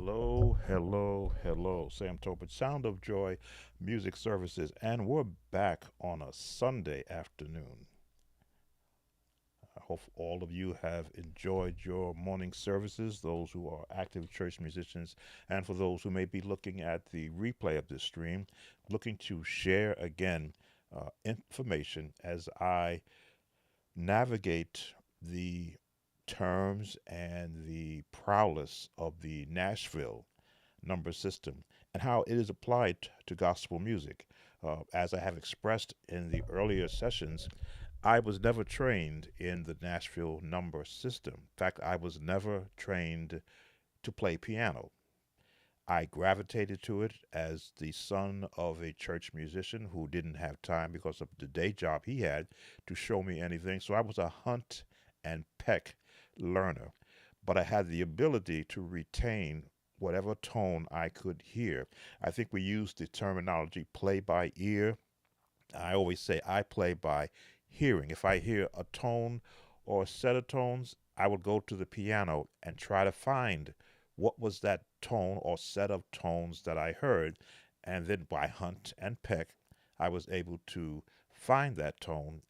Hello, hello, hello. Sam Topin, Sound of Joy Music Services, and we're back on a Sunday afternoon. I hope all of you have enjoyed your morning services, those who are active church musicians, and for those who may be looking at the replay of this stream, looking to share again information as I navigate the terms and the prowess of the Nashville number system and how it is applied to gospel music. As I have expressed in the earlier sessions, I was never trained in the Nashville number system. In fact, I was never trained to play piano. I gravitated to it as the son of a church musician who didn't have time because of the day job he had to show me anything. So I was a hunt and peck learner, but I had the ability to retain whatever tone I could hear. I think we use the terminology play by ear. I always say I play by hearing. If I hear a tone or a set of tones, I would go to the piano and try to find what was that tone or set of tones that I heard. And then by hunt and peck, I was able to find that tone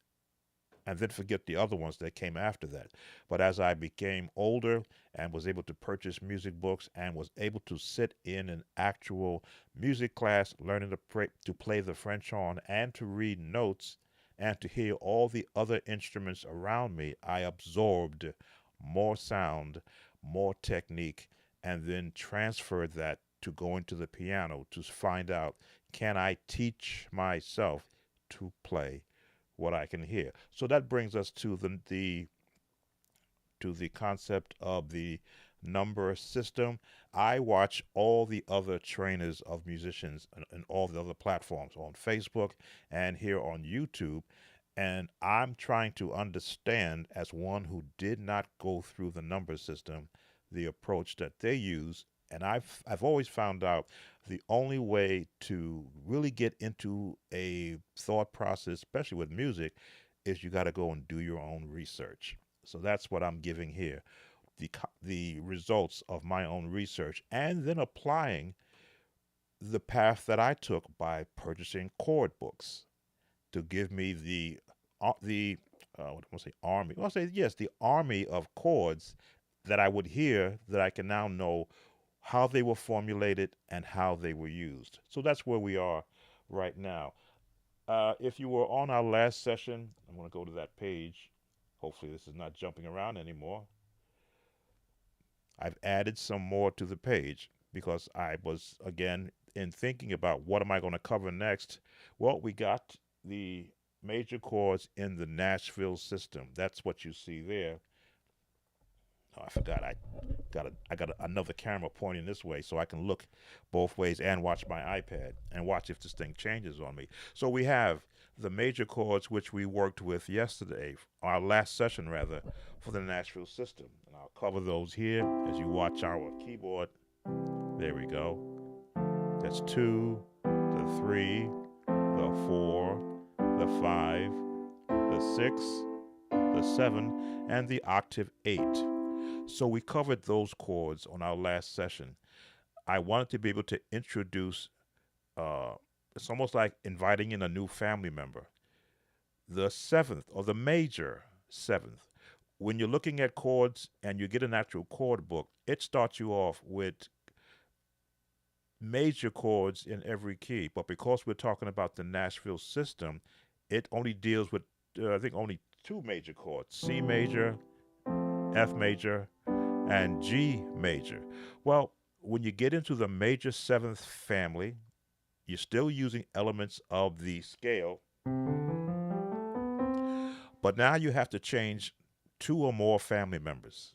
and then forget the other ones that came after that. But as I became older and was able to purchase music books and was able to sit in an actual music class, learning to play the French horn and to read notes and to hear all the other instruments around me, I absorbed more sound, more technique, and then transferred that to going to the piano to find out, can I teach myself to play what I can hear? So that brings us to the concept of the number system. I watch all the other trainers of musicians and all the other platforms on Facebook and here on YouTube, and I'm trying to understand, as one who did not go through the number system, the approach that they use. And I've always found out the only way to really get into a thought process, especially with music, is you got to go and do your own research. So that's what I'm giving here, the results of my own research, and then applying the path that I took by purchasing chord books to give me what do I say, army? I'll say yes, the army of chords that I would hear that I can now know how they were formulated and how they were used. So that's where we are right now. If you were on our last session, I'm going to go to that page. Hopefully, this is not jumping around anymore. I've added some more to the page because I was, again, in thinking about what am I going to cover next. Well, we got the major chords in the Nashville system. That's what you see there. Oh, I forgot. I got another camera pointing this way so I can look both ways and watch my iPad and watch if this thing changes on me. So we have the major chords which we worked with yesterday, our last session rather, for the Nashville system. And I'll cover those here as you watch our keyboard. There we go. That's 2, the 3, the 4, the 5, the 6, the 7, and the octave 8. So we covered those chords on our last session. I wanted to be able to introduce, it's almost like inviting in a new family member. The seventh, or the major seventh. When you're looking at chords and you get an actual chord book, it starts you off with major chords in every key. But because we're talking about the Nashville system, it only deals with, I think, only two major chords: C major, F major, and G major. Well, when you get into the major seventh family, you're still using elements of the scale, but now you have to change two or more family members.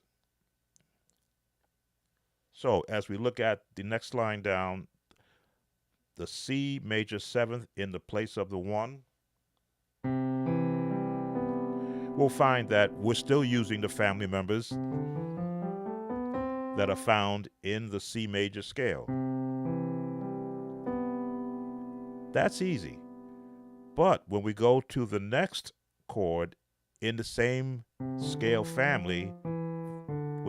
So as we look at the next line down, the C major seventh in the place of the 1, we'll find that we're still using the family members that are found in the C major scale. That's easy. But when we go to the next chord in the same scale family,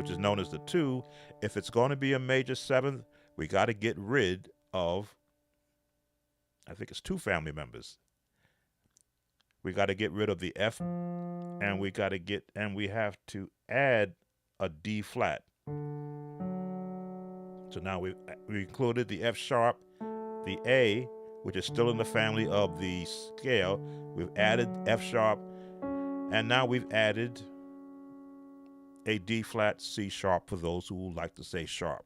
which is known as the 2, if it's going to be a major 7th, we got to get rid of, I think it's 2 family members. We got to get rid of the F, and we have to add a D flat. So now we included the F sharp, the A, which is still in the family of the scale. We've added F sharp, and now we've added a D flat, C sharp for those who like to say sharp.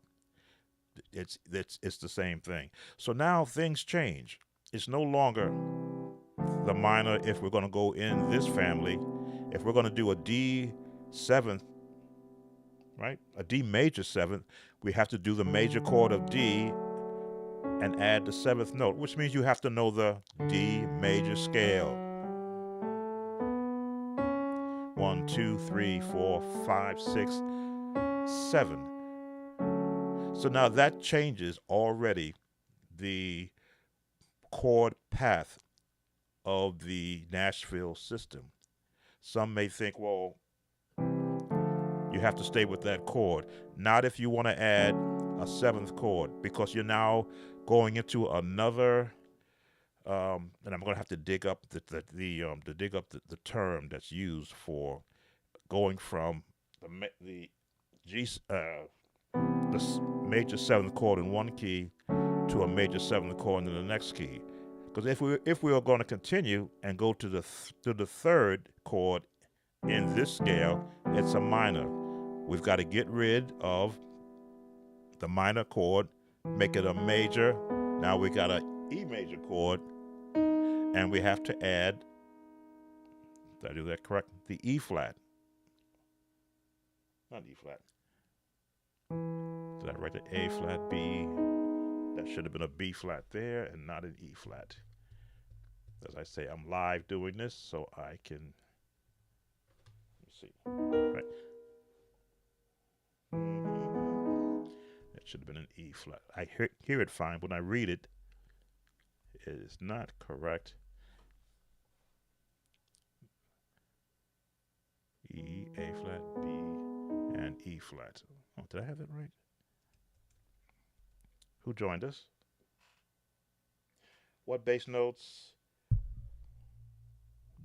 It's the same thing. So now things change. It's no longer the minor if we're going to go in this family. If we're going to do a D 7th, right? A D major 7th, we have to do the major chord of D and add the 7th note, which means you have to know the D major scale. 1, 2, 3, 4, 5, 6, 7. So now that changes already the chord path of the Nashville system. Some may think, well, you have to stay with that chord. Not if you want to add a 7th chord, because you're now going into another, and I'm going to have to dig up the term that's used for going from the major 7th chord in one key to a major 7th chord in the next key. Because if we are going to continue and go to the 3rd chord in this scale, it's a minor. We've got to get rid of the minor chord, make it a major. Now we got an E major chord, and we have to add, did I do that correct? The E flat. Not E flat. Did I write the A flat, B? That should have been a B flat there and not an E flat. As I say, I'm live doing this, so I can, let's see, right. It should have been an E flat. I hear it fine. When I read it, it is not correct. E, A flat, B, and E flat. Oh, did I have that right? Who joined us? What bass notes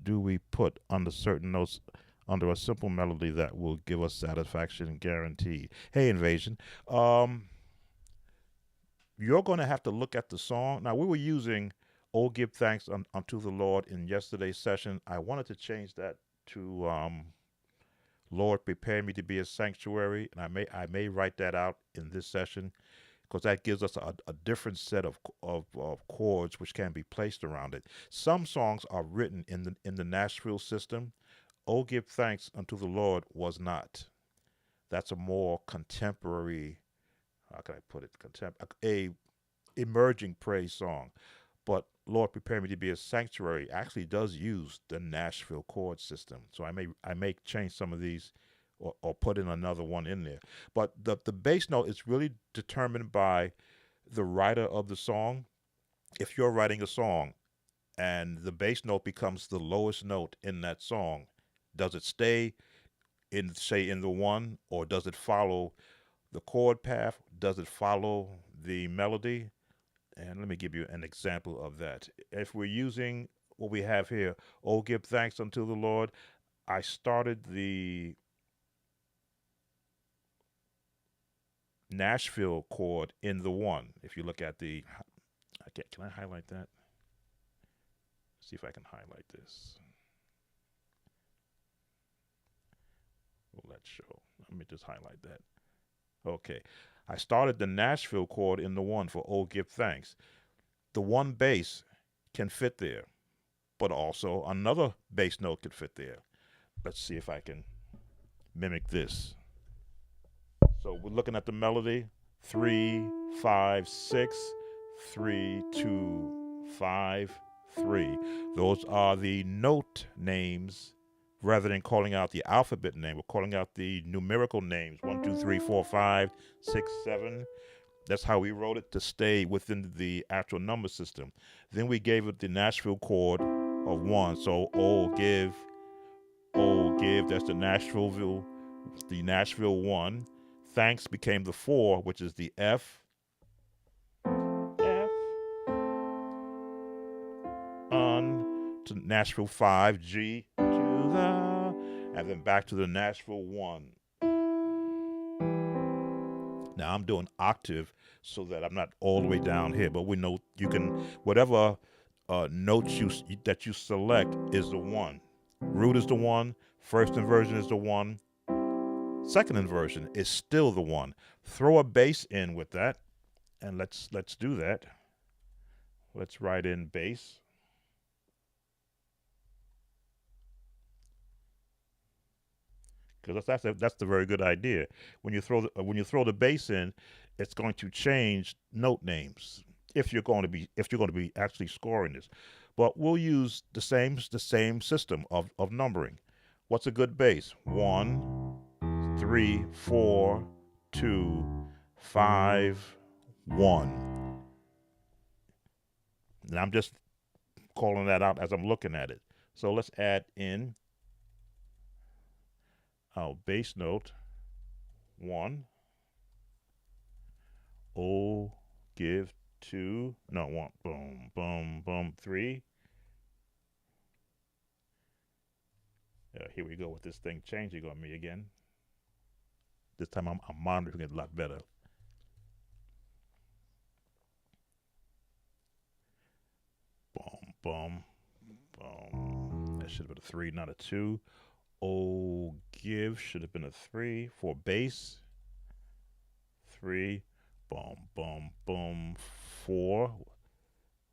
do we put under certain notes under a simple melody that will give us satisfaction guaranteed? Hey, Invasion. You're going to have to look at the song. Now, we were using "Oh, Give Thanks unto the Lord" in yesterday's session. I wanted to change that to "Lord, Prepare Me to Be a Sanctuary," and I may write that out in this session, because that gives us a different set of chords which can be placed around it. Some songs are written in the Nashville system. "Oh, Give Thanks unto the Lord" was not. That's a more contemporary, how can I put it, a emerging praise song. But "Lord, Prepare Me to Be a Sanctuary" actually does use the Nashville chord system. So I may change some of these or put in another one in there. But the bass note is really determined by the writer of the song. If you're writing a song and the bass note becomes the lowest note in that song, does it stay in, say, in the 1, or does it follow the chord path? Does it follow the melody? And let me give you an example of that. If we're using what we have here, "Oh, Give Thanks unto the Lord," I started the Nashville chord in the 1. If you look at the, can I highlight that? See if I can highlight this. Will that show? Let me just highlight that. Okay. I started the Nashville chord in the 1 for "Oh, Give Thanks." The 1 bass can fit there, but also another bass note could fit there. Let's see if I can mimic this. So we're looking at the melody: 3, 5, 6, 3, 2, 5, 3. Those are the note names. Rather than calling out the alphabet name, we're calling out the numerical names: 1, 2, 3, 4, 5, 6, 7. That's how we wrote it to stay within the actual number system. Then we gave it the Nashville chord of 1. So "Oh, give," that's the Nashville the Nashville 1. Thanks became the 4, which is the F. F. On to Nashville 5, G to the, and then back to the Nashville 1. Now I'm doing octave so that I'm not all the way down here, but we know you can, whatever notes that you select is the 1. Root is the 1, first inversion is the 1, second inversion is still the 1. Throw a bass in with that, and let's do that. Let's write in bass. Because that's the very good idea. When you throw the bass in, it's going to change note names if you're going to be actually scoring this. But we'll use the same system of numbering. What's a good bass? 1, 3, 4, 2, 5, 1. And I'm just calling that out as I'm looking at it. So let's add in our bass note 1. Oh, give 2. No, 1. Boom, boom, boom. 3. Here we go with this thing changing on me again. This time I'm monitoring it a lot better. Boom, boom, boom. That should have been a 3, not a 2. Oh, give should have been a 3 for bass. 3, boom, boom, boom. 4,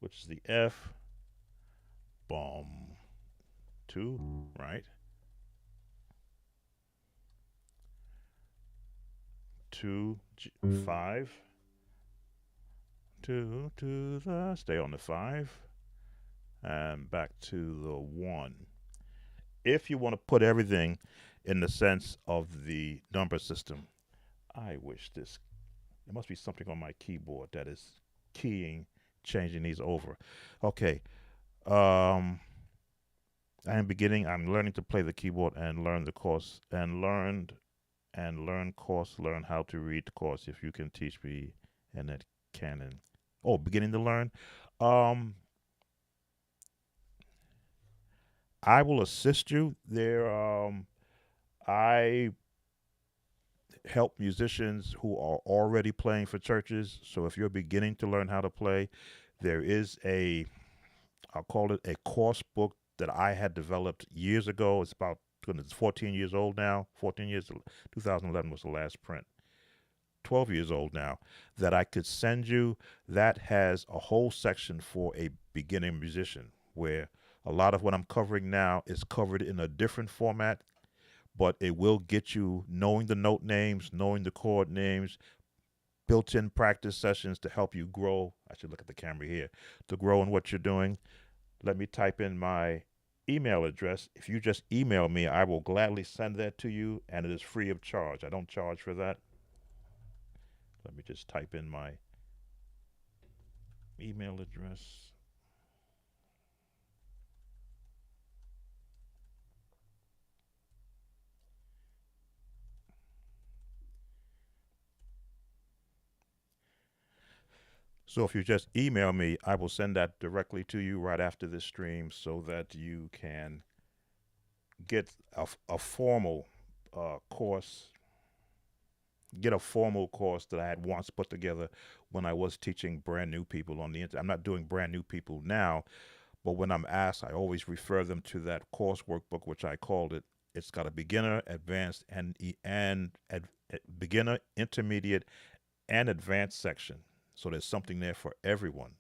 which is the F. Boom. 2, right? 2, 5. 2 to the, stay on the 5. And back to the 1. If you want to put everything in the sense of the number system, I wish there must be something on my keyboard that is changing these over. Okay. I'm learning to play the keyboard and learn the course and learn how to read the course. If you can teach me, and that canon. Oh, beginning to learn. I will assist you there. I help musicians who are already playing for churches. So if you're beginning to learn how to play, there is I'll call it a course book that I had developed years ago. It's 14 years old now. 14 years, 2011 was the last print. 12 years old now, that I could send you. That has a whole section for a beginning musician, where a lot of what I'm covering now is covered in a different format, but it will get you knowing the note names, knowing the chord names, built-in practice sessions to help you grow. I should look at the camera here, to grow in what you're doing. Let me type in my email address. If you just email me, I will gladly send that to you, and it is free of charge. I don't charge for that. Let me just type in my email address. So if you just email me, I will send that directly to you right after this stream, so that you can get a formal course. Get a formal course that I had once put together when I was teaching brand new people on the internet. I'm not doing brand new people now, but when I'm asked, I always refer them to that course workbook, which I called it. It's got a beginner, advanced, and beginner, intermediate, and advanced section. So there's something there for everyone.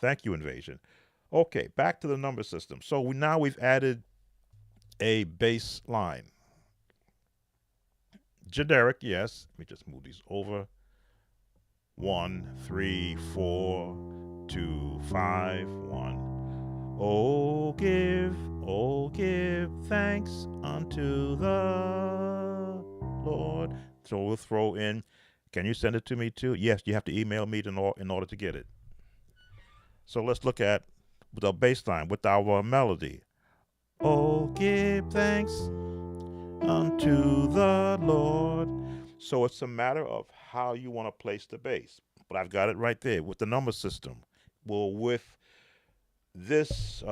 Thank you, Invasion. Okay, back to the number system. So we've added a bass line. Generic, yes. Let me just move these over. 1, 3, 4, 2, 5, 1. Oh, give thanks unto the Lord. So we'll throw in, can you send it to me too? Yes, you have to email me in order to get it. So let's look at the bass line with our melody. Oh, give thanks unto the Lord. So it's a matter of how you want to place the bass. But I've got it right there with the number system. Well, with this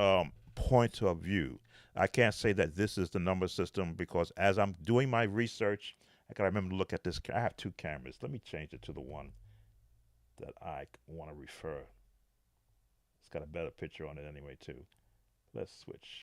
point of view, I can't say that this is the number system because as I'm doing my research, I gotta remember to look at this. I have two cameras. Let me change it to the one that I want to refer. It's got a better picture on it anyway, too. Let's switch.